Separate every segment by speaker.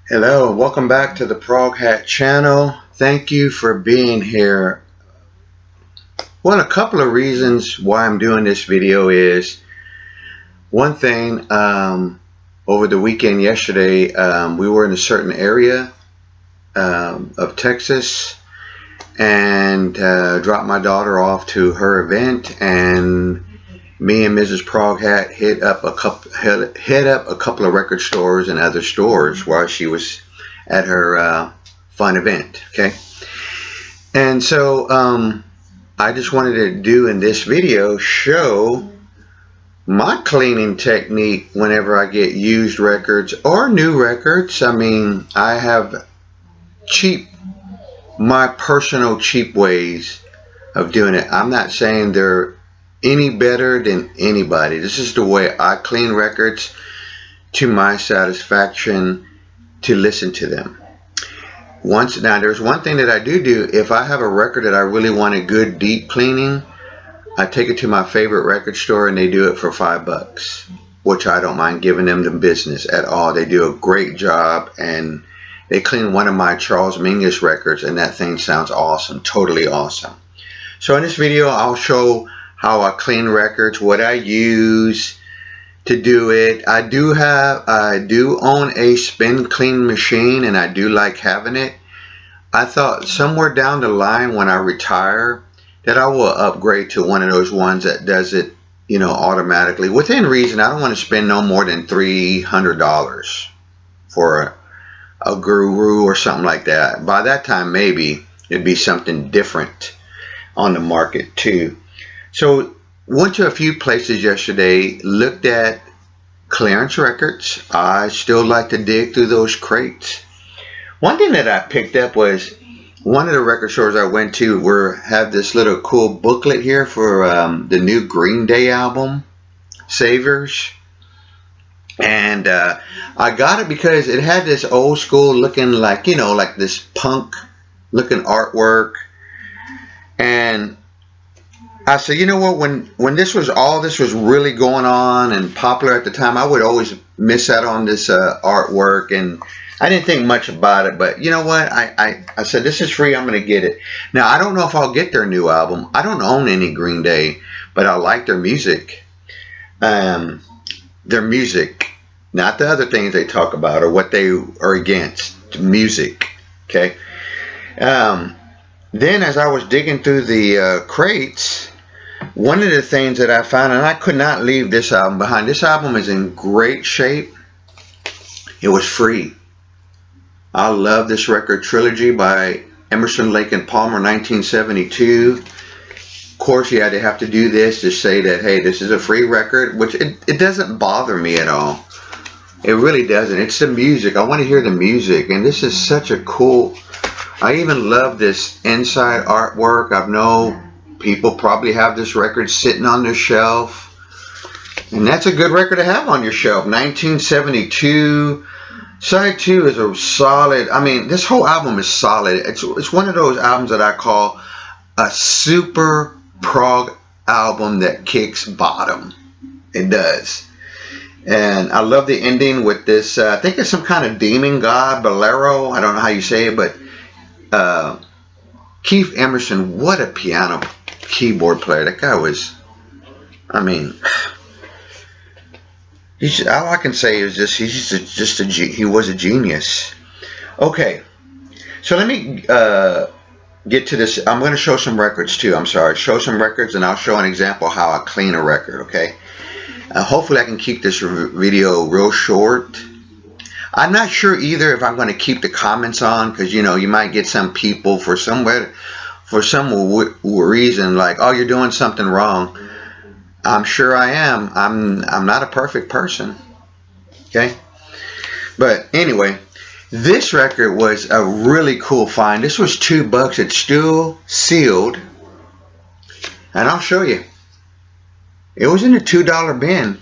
Speaker 1: Hello, welcome back to the Prog Hat channel. Thank you for being here. Well, a couple of reasons why I'm doing this video is one thing. Over the weekend yesterday, we were in a certain area of Texas and dropped my daughter off to her event, and me and Mrs. Prog Hat hit up a couple of record stores and other stores while she was at her fun event. Okay, and so I just wanted to do in this video show my cleaning technique whenever I get used records or new records. I mean, I have my personal cheap ways of doing it. I'm not saying they're any better than anybody. This is the way I clean records to my satisfaction to listen to them. Now there's one thing that I do. If I have a record that I really want a good deep cleaning, I take it to my favorite record store and they do it for $5, which I don't mind giving them the business at all. They do a great job, and they clean one of my Charles Mingus records, and that thing sounds awesome, totally awesome. So in this video, I'll show how I clean records, what I use to do it. I do own a spin clean machine, and I do like having it. I thought somewhere down the line when I retire that I will upgrade to one of those ones that does it, you know, automatically. Within reason, I don't want to spend no more than $300 for a Guru or something like that. By that time, maybe it'd be something different on the market too. So went to a few places yesterday, looked at clearance records. I still like to dig through those crates. One thing that I picked up was one of the record stores I went to had this little cool booklet here for the new Green Day album, Saviors. And I got it because it had this old school looking, like, you know, like this punk looking artwork. And I said, you know what, when this was really going on and popular at the time, I would always miss out on this artwork, and I didn't think much about it. But you know what, I said, this is free, I'm going to get it. Now, I don't know if I'll get their new album. I don't own any Green Day, but I like their music. Their music, not the other things they talk about or what they are against. The music, okay? Then as I was digging through the crates, one of the things that I found, and I could not leave this album behind. This album is in great shape. It was free. I love this record, Trilogy by Emerson, Lake and Palmer, 1972. Of course, you had to have to do this to say that, hey, this is a free record, which it doesn't bother me at all. It really doesn't. It's the music. I want to hear the music, and this is such a cool. I even love this inside artwork. I know people probably have this record sitting on their shelf, and that's a good record to have on your shelf. 1972. Side 2 is a solid. I mean, this whole album is solid. It's one of those albums that I call a super prog album that kicks bottom. It does. And I love the ending with this. I think it's some kind of demon god, Bolero. I don't know how you say it, but Keith Emerson, what a piano keyboard player. That guy was, I mean, all I can say is he was a genius. Okay, so let me get to this. I'm going to show some records too. Show some records, and I'll show an example how I clean a record. Okay, hopefully I can keep this video real short. I'm not sure either if I'm going to keep the comments on, because you know, you might get some people for some reason like, oh, you're doing something wrong. I'm sure I am. I'm not a perfect person. Okay, but anyway, this record was a really cool find. This was $2. It's still sealed, and I'll show you. It was in the $2 bin.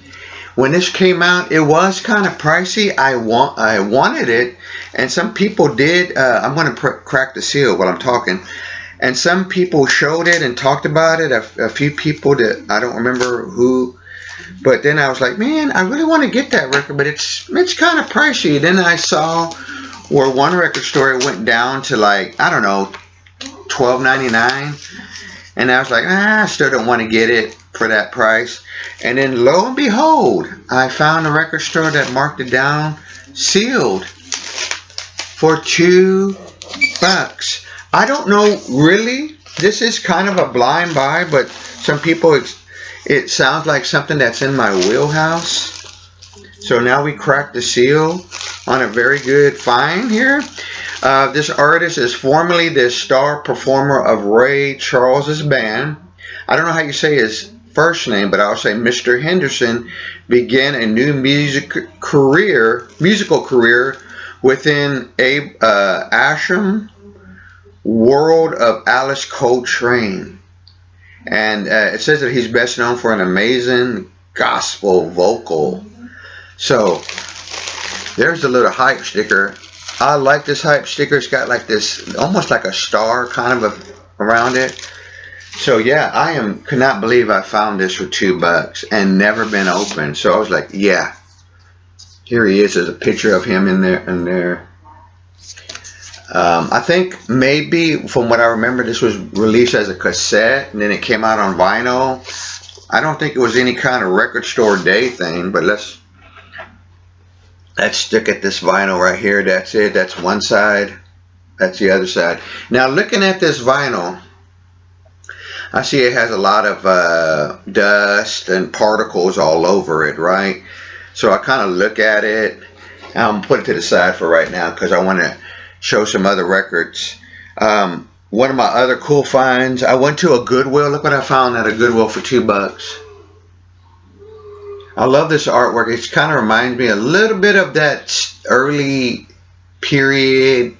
Speaker 1: When this came out, it was kind of pricey. I wanted it, and some people did. I'm going to crack the seal while I'm talking. And some people showed it and talked about it. A few people that I don't remember who But then I was like, man, I really want to get that record, but it's kind of pricey. Then I saw where one record store went down to like, I don't know, $12.99, and I was like, I still don't want to get it for that price. And then lo and behold, I found a record store that marked it down, sealed, for $2. I don't know really. This is kind of a blind buy, but some people, it sounds like something that's in my wheelhouse. So now we cracked the seal on a very good find here. This artist is formerly the star performer of Ray Charles's band. I don't know how you say his first name, but I'll say Mr. Henderson began a new musical career within Abe Asham world of Alice Coltrane. And it says that he's best known for an amazing gospel vocal. So there's a little hype sticker. I like this hype sticker. It's got like this, almost like a star kind of around it. So yeah, could not believe I found this for $2 and never been opened. So I was like, yeah, here he is. There's a picture of him in there. I think maybe from what I remember, this was released as a cassette and then it came out on vinyl. I don't think it was any kind of record store day thing, but let's stick at this vinyl right here. That's it. That's one side. That's the other side. Now looking at this vinyl, I see it has a lot of dust and particles all over it, right? So I kind of look at it. I'm going to put it to the side for right now because I want to show some other records. One of my other cool finds, I went to a Goodwill. Look what I found at a Goodwill for $2. I love this artwork. It kind of reminds me a little bit of that early period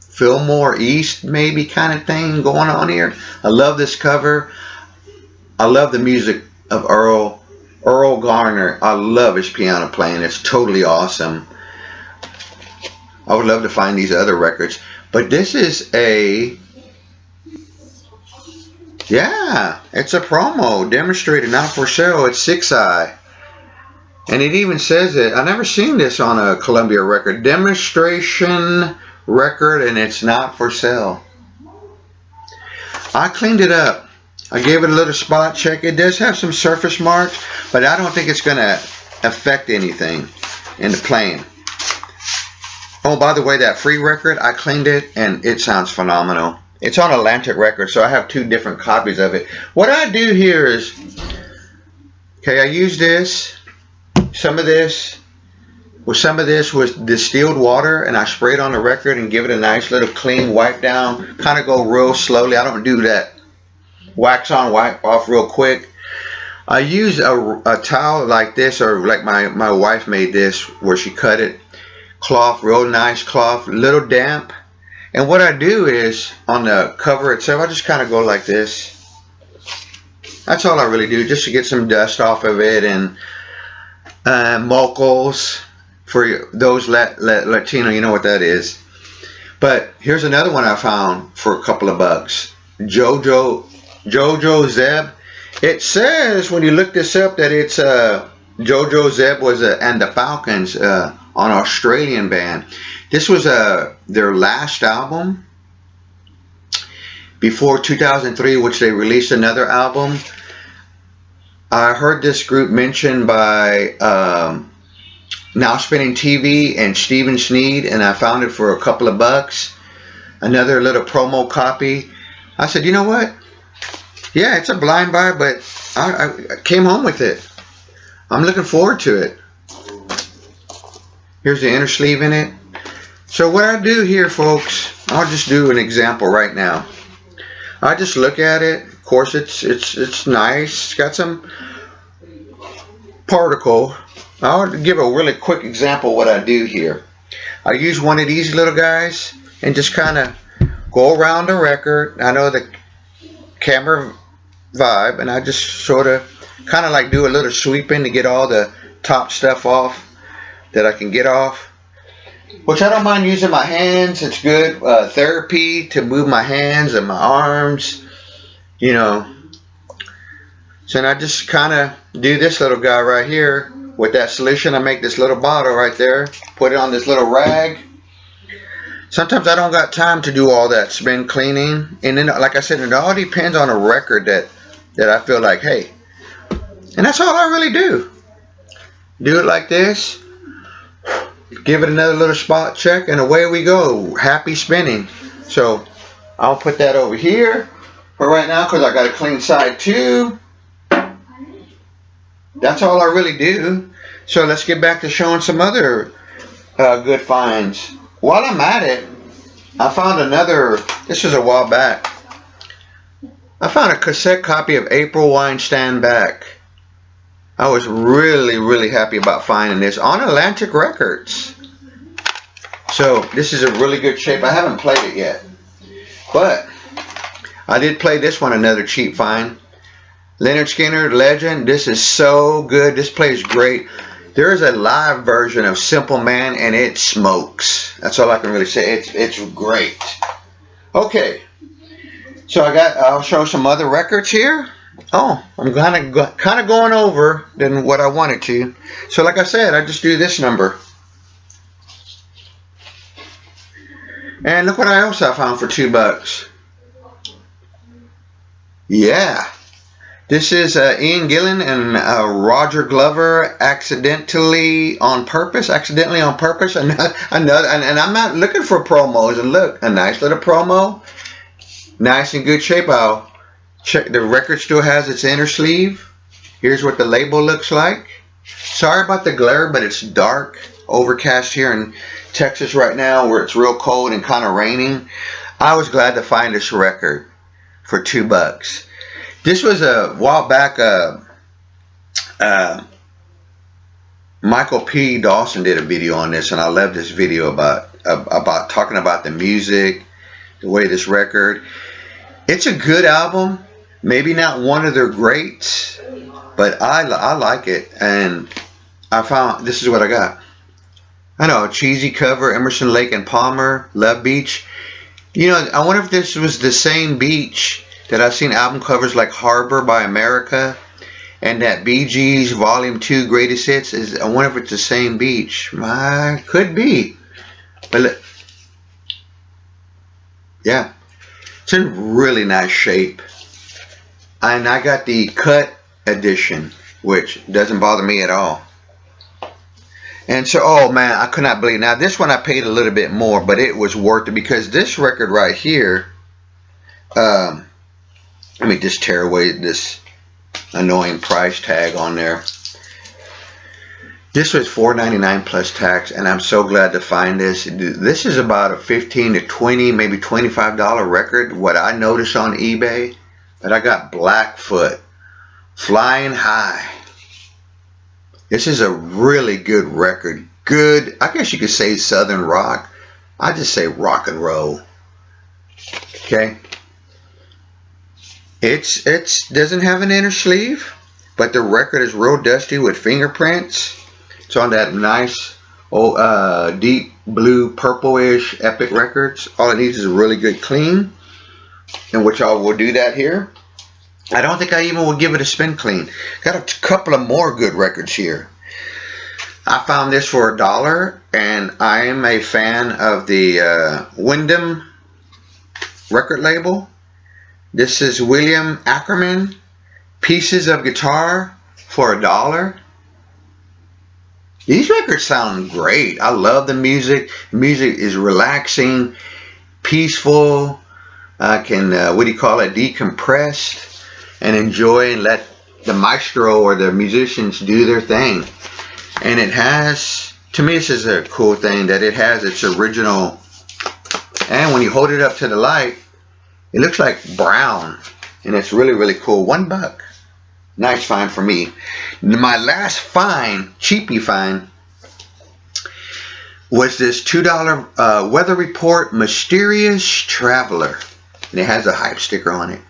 Speaker 1: Fillmore East maybe kind of thing going on here. I love this cover. I love the music of Earl Garner. I love his piano playing. It's totally awesome. I would love to find these other records. But this is it's a promo. Demonstrated, not for sale. It's 6i. And it even says it. I've never seen this on a Columbia record. Demonstration record, and it's not for sale. I cleaned it up. I gave it a little spot check. It does have some surface marks, but I don't think it's going to affect anything in the playing. Oh, by the way, that free record, I cleaned it, and it sounds phenomenal. It's on Atlantic Records, so I have 2 different copies of it. What I do here is, okay, I use this. Some of this was distilled water, and I spray it on the record and give it a nice little clean wipe down. Kind of go real slowly. I don't do that wax on, wipe off real quick. I use a towel like this, or like my wife made this, where she cut it. Cloth, real nice cloth, little damp. And what I do is, on the cover itself, I just kind of go like this. That's all I really do, just to get some dust off of it, and mocos. For those Latino, you know what that is. But here's another one I found for a couple of bucks. Jojo Zeb. It says when you look this up that it's Jojo Zeb was and the Falcons, an Australian band. This was their last album before 2003, which they released another album. I heard this group mentioned by Now Spinning TV and Stephen Sneed, and I found it for a couple of bucks. Another little promo copy. I said, you know what? Yeah, it's a blind buy, but I came home with it. I'm looking forward to it. Here's the inner sleeve in it. So what I do here, folks, I'll just do an example right now. I just look at it. Of course, it's nice. It's got some particle. I'll give a really quick example of what I do here. I use one of these little guys and just kind of go around the record. I know the camera vibe, and I just sort of kind of like do a little sweeping to get all the top stuff off that I can get off. Which I don't mind using my hands. It's good therapy to move my hands and my arms. You know, So now I just kind of do this little guy right here with that solution. I make this little bottle right there, put it on this little rag. Sometimes I don't got time to do all that spin cleaning, and then like I said, it all depends on a record that I feel like, hey, and that's all I really do. Do it like this, give it another little spot check, and away we go. Happy spinning. So I'll put that over here for right now because I got a clean side too. That's all I really do. So let's get back to showing some other good finds. While I'm at it, I found another, this was a while back, I found a cassette copy of April Wine Stand Back. I was really happy about finding this on Atlantic Records. So this is a really good shape. I haven't played it yet, but I did play this one, another cheap find. Lynyrd Skynyrd, Legend. This is so good. This plays great. There is a live version of Simple Man, and it smokes. That's all I can really say. It's great. Okay, so I'll show some other records here. Oh, I'm kind of going over than what I wanted to. So like I said, I just do this number. And look what else I found for $2. Yeah. This is Ian Gillan and Roger Glover, Accidentally on Purpose. And I'm not looking for promos. And look, a nice little promo, nice and good shape. I'll check. The record still has its inner sleeve. Here's what the label looks like. Sorry about the glare, but it's dark, overcast here in Texas right now, where it's real cold and kind of raining. I was glad to find this record for $2. This was a while back. Michael P. Dawson did a video on this, and I love this video about talking about the music, the way this record. It's a good album. Maybe not one of their greats, but I like it. And I found this is what I got. I know, a cheesy cover, Emerson, Lake and Palmer, Love Beach. You know, I wonder if this was the same beach that I've seen album covers like Harbor by America and that Bee Gees Volume 2 Greatest Hits. I wonder if it's the same beach. Could be. But yeah, it's in really nice shape. And I got the cut edition, which doesn't bother me at all. And so, oh man, I could not believe. Now this one I paid a little bit more, but it was worth it because this record right here, let me just tear away this annoying price tag on there. This was $4.99 plus tax, and I'm so glad to find this. This is about a $15 to $20, maybe $25 record, what I noticed on eBay. But I got Blackfoot, Flying High. This is a really good record. Good, I guess you could say Southern rock. I just say rock and roll. Okay. It doesn't have an inner sleeve, but the record is real dusty with fingerprints. It's on that nice old deep blue purplish Epic Records. All it needs is a really good clean, and which I will do that here. I don't think I even will give it a spin clean. Got a couple of more good records here. I found this for $1, and I am a fan of the Wyndham record label. This is William Ackerman, Pieces of Guitar for $1. These records sound great. I love the music. The music is relaxing, peaceful. I can, decompress and enjoy and let the maestro or the musicians do their thing. And it has, to me this is a cool thing, that it has its original, and when you hold it up to the light, it looks like brown, and it's really cool. $1. Nice find for me. My last find, cheapy find, was this $2 Weather Report Mysterious Traveler. And it has a hype sticker on it.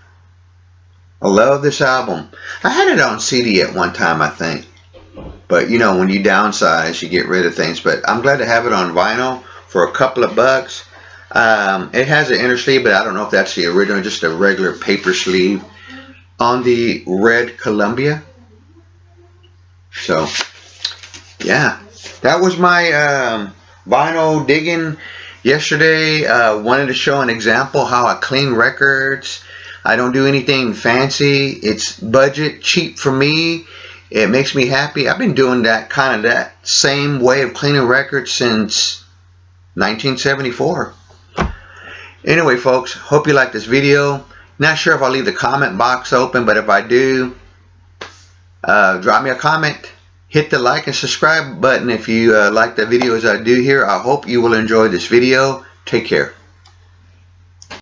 Speaker 1: I love this album. I had it on CD at one time, I think. But you know, when you downsize, you get rid of things. But I'm glad to have it on vinyl for a couple of bucks. It has an inner sleeve, but I don't know if that's the original, just a regular paper sleeve. on the red Columbia. So yeah, that was my vinyl digging yesterday. Wanted to show an example how I clean records. I don't do anything fancy. It's budget, cheap for me. It makes me happy. I've been doing that kind of that same way of cleaning records since 1974. Anyway, folks, hope you like this video. Not sure if I'll leave the comment box open, but if I do, drop me a comment. Hit the like and subscribe button if you like the videos I do here. I hope you will enjoy this video. Take care.